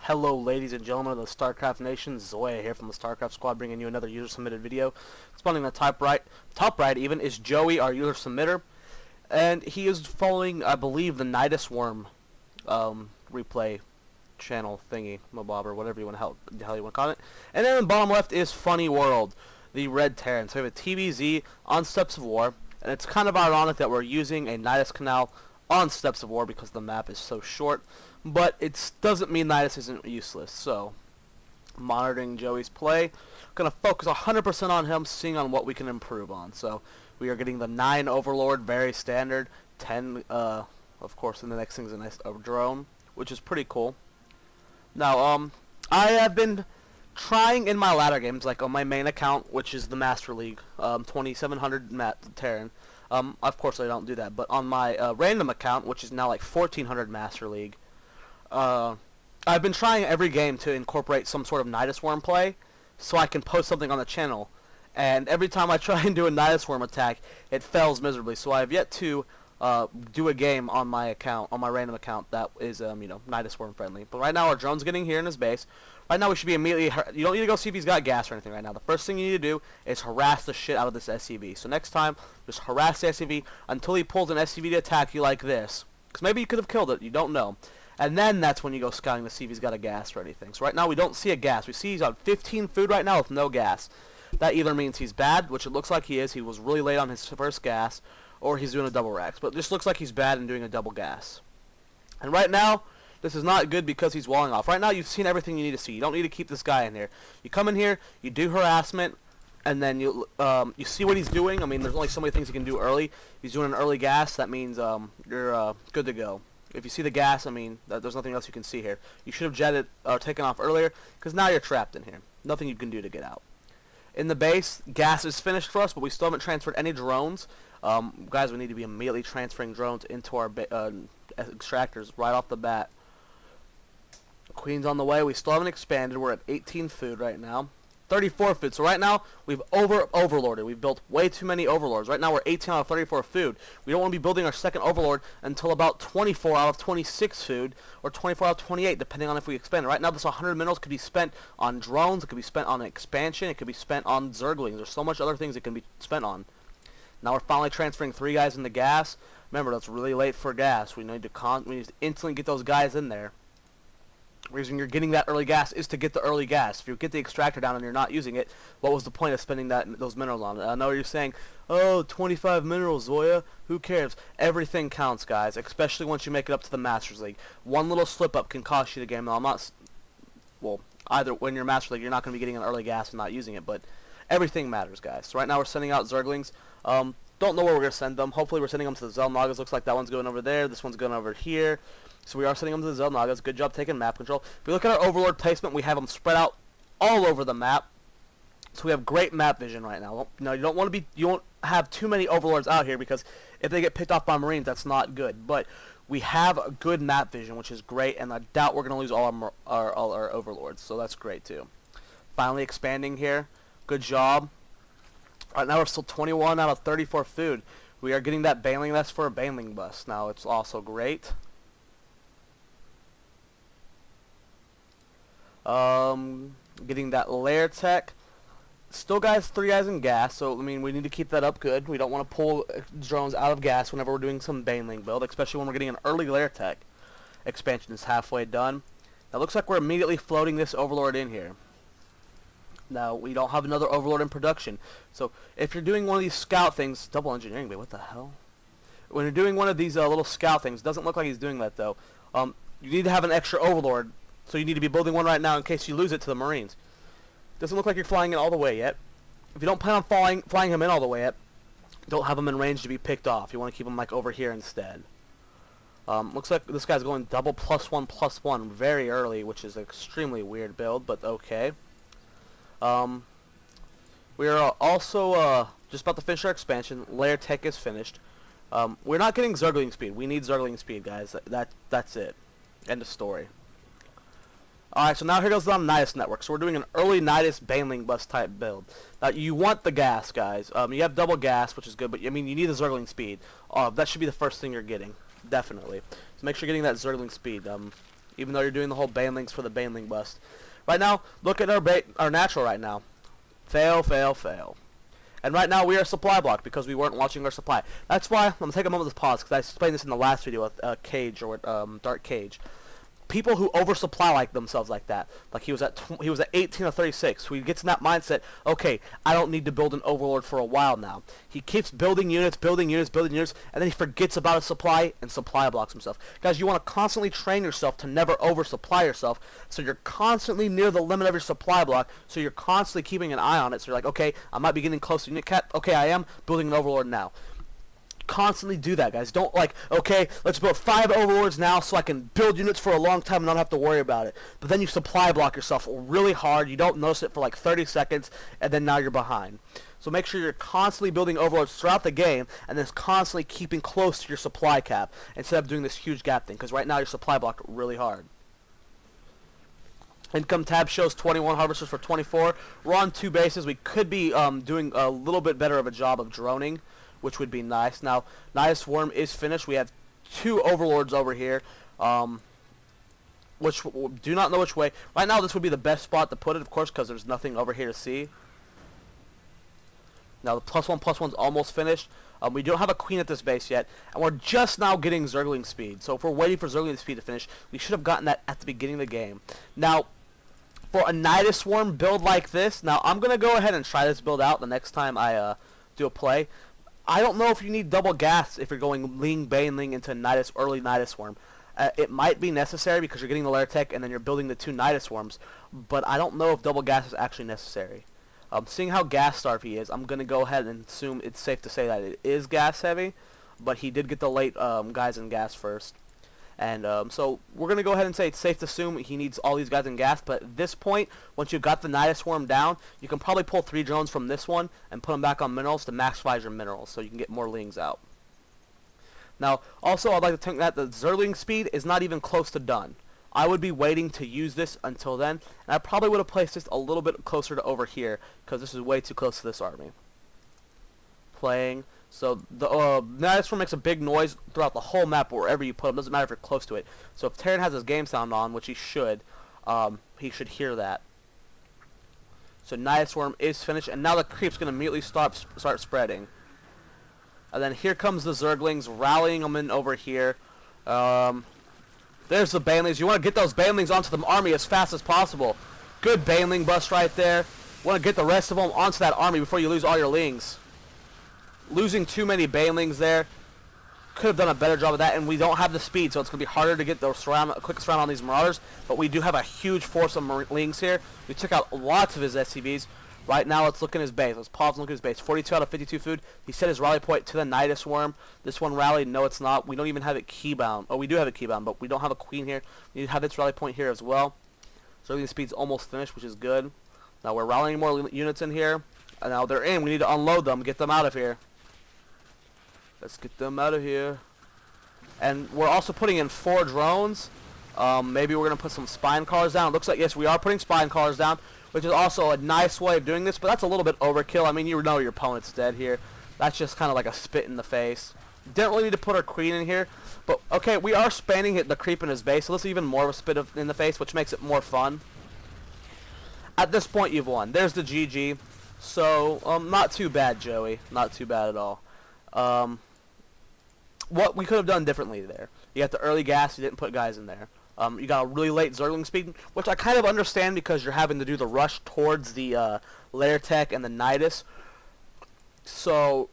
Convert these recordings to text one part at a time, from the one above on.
Hello ladies and gentlemen of the StarCraft Nation, Zoya here from the StarCraft Squad bringing you another user submitted video. Spawning the top right even, is Joey, our user submitter, and he is following, I believe, the Nydus Worm replay channel thingy, mobob, or whatever you want to hell you want to call it. And then in the bottom left is Funny World, the red Terran. So we have a TBZ on Steps of War, and it's kind of ironic that we're using a Nydus canal on Steps of War because the map is so short, but it doesn't mean Nydus isn't useless. So, monitoring Joey's play, gonna focus 100% on him, seeing on what we can improve on. So, we are getting the 9 Overlord, very standard, 10, of course, and the next thing is a nice drone, which is pretty cool. Now, I have been trying in my ladder games, like on my main account, which is the Master League, 2700 Terran. Of course I don't do that, but on my random account, which is now like 1400 Master League, I've been trying every game to incorporate some sort of Nydus Worm play, so I can post something on the channel. And every time I try and do a Nydus Worm attack, it fails miserably. So I have yet to do a game on my account, on my random account, that is Nydus Worm friendly. But right now our drone's getting here in his base. Right now we should be immediately, you don't need to go see if he's got gas or anything right now. The first thing you need to do is harass the shit out of this SCV. So next time, just harass the SCV until he pulls an SCV to attack you like this. Because maybe you could have killed it, you don't know. And then that's when you go scouting to see if he's got a gas or anything. So right now we don't see a gas. We see he's on 15 food right now with no gas. That either means he's bad, which it looks like he is. He was really late on his first gas, or he's doing a double racks. But it just looks like he's bad and doing a double gas. And right now, this is not good because he's walling off. Right now, you've seen everything you need to see. You don't need to keep this guy in here. You come in here, you do harassment, and then you see what he's doing. I mean, there's only so many things you can do early. If he's doing an early gas, that means you're good to go. If you see the gas, I mean, there's nothing else you can see here. You should have jetted or taken off earlier, because now you're trapped in here. Nothing you can do to get out. In the base, gas is finished for us, but we still haven't transferred any drones. Guys, we need to be immediately transferring drones into our extractors right off the bat. Queen's on the way. We still haven't expanded. We're at 18 food right now. 34 food. So right now, we've overlorded. We've built way too many overlords. Right now, we're 18 out of 34 food. We don't want to be building our second overlord until about 24 out of 26 food, or 24 out of 28, depending on if we expand. Right now, this 100 minerals could be spent on drones. It could be spent on expansion. It could be spent on zerglings. There's so much other things it can be spent on. Now we're finally transferring 3 guys into gas. Remember, that's really late for gas. We need to instantly get those guys in there. The reason you're getting that early gas is to get the early gas. If you get the extractor down and you're not using it, what was the point of spending those minerals on it? I know you're saying, oh, 25 minerals, Zoya. Who cares? Everything counts, guys, especially once you make it up to the Masters League. One little slip-up can cost you the game. Now, I'm not... Well, either when you're Master League, you're not going to be getting an early gas and not using it, but everything matters, guys. So right now we're sending out zerglings. Don't know where we're going to send them. Hopefully we're sending them to the Zelnagas. Looks like that one's going over there. This one's going over here. So we are sending them to the Zelnagas. Good job taking map control. If we look at our overlord placement, we have them spread out all over the map. So we have great map vision right now. No, you don't have too many overlords out here, because if they get picked off by Marines, that's not good. But we have a good map vision, which is great, and I doubt we're going to lose all our overlords. So that's great too. Finally expanding here. Good job. Right now we're still 21 out of 34 food. We are getting that baneling nest for a baneling bus. Now it's also great. Getting that layer tech. Still, guys, 3 guys in gas, so I mean, we need to keep that up good. We don't want to pull drones out of gas whenever we're doing some baneling build, especially when we're getting an early layer tech. Expansion is halfway done. Now, it looks like we're immediately floating this overlord in here. Now, we don't have another overlord in production, so if you're doing one of these scout things, double engineering, wait, what the hell? When you're doing one of these little scout things, doesn't look like he's doing that though. You need to have an extra overlord. So you need to be building one right now in case you lose it to the Marines. Doesn't look like you're flying it all the way yet. If you don't plan on flying him in all the way yet, don't have him in range to be picked off. You want to keep him like over here instead. Looks like this guy's going double +1/+1 very early, which is an extremely weird build, but okay. We are also just about to finish our expansion. Layer tech is finished. We're not getting zergling speed. We need zergling speed, guys. That's it. End of story. Alright, so now here goes the Nydus network. So we're doing an early Nydus baneling bus type build. Now, you want the gas, guys. You have double gas, which is good, but I mean, you need the zergling speed. That should be the first thing you're getting, definitely. So make sure you're getting that zergling speed. even though you're doing the whole banelings for the baneling bust. Right now, look at our natural right now. Fail, fail, fail. And right now we are supply blocked because we weren't watching our supply. That's why I'm going to take a moment to pause, because I explained this in the last video with Cage, or Dark Cage. People who oversupply like themselves like that, like he was at 18 or 36, who he gets in that mindset, okay, I don't need to build an overlord for a while now. He keeps building units, building units, building units, and then he forgets about his supply and supply blocks himself. Guys, you want to constantly train yourself to never oversupply yourself, so you're constantly near the limit of your supply block, so you're constantly keeping an eye on it, so you're like, okay, I might be getting close to unit cap, okay, I am building an overlord now. Constantly do that, guys. Don't like, okay, let's build 5 overlords now so I can build units for a long time and not have to worry about it. But then you supply block yourself really hard, you don't notice it for like 30 seconds, and then now you're behind. So make sure you're constantly building overlords throughout the game, and then constantly keeping close to your supply cap, instead of doing this huge gap thing, because right now you're supply blocked really hard. Income tab shows 21 harvesters for 24. We're on 2 bases. We could be doing a little bit better of a job of droning, which would be nice. Now, Nydus Worm is finished. We have 2 overlords over here, which do not know which way. Right now, this would be the best spot to put it, of course, because there's nothing over here to see. Now, the +1/+1's almost finished. We don't have a queen at this base yet, and we're just now getting zergling speed. So if we're waiting for zergling speed to finish, we should have gotten that at the beginning of the game. Now, for a Nydus Worm build like this, now I'm going to go ahead and try this build out the next time I do a play. I don't know if you need double gas if you're going Ling Baneling into early Nydus Worm. It might be necessary because you're getting the lair tech and then you're building the 2 Nydus Worms, but I don't know if double gas is actually necessary. Seeing how gas starved he is, I'm going to go ahead and assume it's safe to say that it is gas heavy, but he did get the late guys in gas first. And so we're going to go ahead and say it's safe to assume he needs all these guys in gas, but at this point, once you've got the Nydus Worm down, you can probably pull 3 drones from this one and put them back on minerals to maximize your minerals so you can get more lings out. Now, also, I'd like to think that the zergling speed is not even close to done. I would be waiting to use this until then, and I probably would have placed this a little bit closer to over here, because this is way too close to this army. Playing. So the Nydus Worm makes a big noise throughout the whole map wherever you put him. Doesn't matter if you're close to it. So if Terran has his game sound on, which he should hear that. So Nydus Worm is finished, and now the creep's going to immediately start spreading. And then here comes the zerglings, rallying them in over here. There's the banelings. You want to get those banelings onto the army as fast as possible. Good baneling bust right there. Want to get the rest of them onto that army before you lose all your lings. Losing too many banelings there. Could have done a better job of that, and we don't have the speed, so it's going to be harder to get the quick surround on these marauders, but we do have a huge force of lings here. We took out lots of his SCVs. Right now, let's look at his base. Let's pause and look at his base. 42 out of 52 food. He set his rally point to the Nydus Worm. This one rallied. No, it's not. We don't even have it keybound. Oh, we do have it keybound, but we don't have a queen here. We need to have its rally point here as well. So the speed's almost finished, which is good. Now we're rallying more units in here. And now they're in. We need to unload them, get them out of here. Let's get them out of here. And we're also putting in 4 drones. Maybe we're going to put some spine collars down. It looks like, yes, we are putting spine collars down, which is also a nice way of doing this, but that's a little bit overkill. I mean, you know your opponent's dead here. That's just kind of like a spit in the face. Didn't really need to put our queen in here. But, okay, we are spanning the creep in his base, so this is even more of a spit in the face, which makes it more fun. At this point, you've won. There's the GG. So, not too bad, Joey. Not too bad at all. What we could have done differently there. You got the early gas, you didn't put guys in there. You got a really late zergling speed, which I kind of understand because you're having to do the rush towards the lair tech and the Nydus. So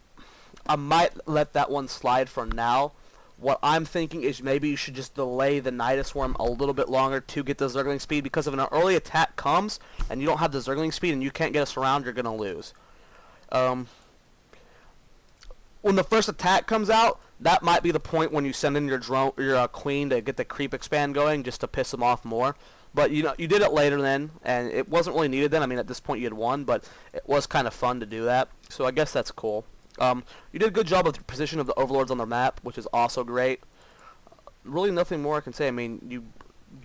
I might let that one slide for now. What I'm thinking is maybe you should just delay the Nydus Worm a little bit longer to get the zergling speed, because if an early attack comes and you don't have the zergling speed and you can't get us around, you're going to lose. When the first attack comes out, that might be the point when you send in your queen to get the creep expand going, just to piss them off more. But you did it later then, and it wasn't really needed then. I mean, at this point you had won, but it was kind of fun to do that. So I guess that's cool. You did a good job with the position of the overlords on the map, which is also great. Really nothing more I can say. I mean,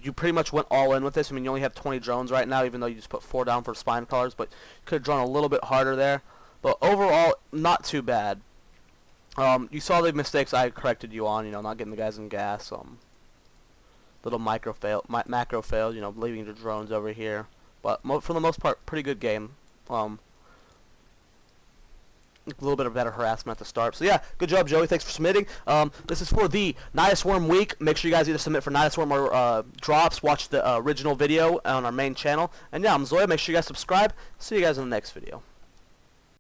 you pretty much went all in with this. I mean, you only have 20 drones right now, even though you just put 4 down for spine collars, but you could have drawn a little bit harder there. But overall, not too bad. You saw the mistakes I corrected you on, not getting the guys in gas. little macro fail, you know, leaving the drones over here. But for the most part, pretty good game. A little bit of better harassment at the start. So yeah, good job, Joey. Thanks for submitting. This is for the Nydus Worm week. Make sure you guys either submit for Nydus Worm or drops. Watch the original video on our main channel. And yeah, I'm Zoya. Make sure you guys subscribe. See you guys in the next video.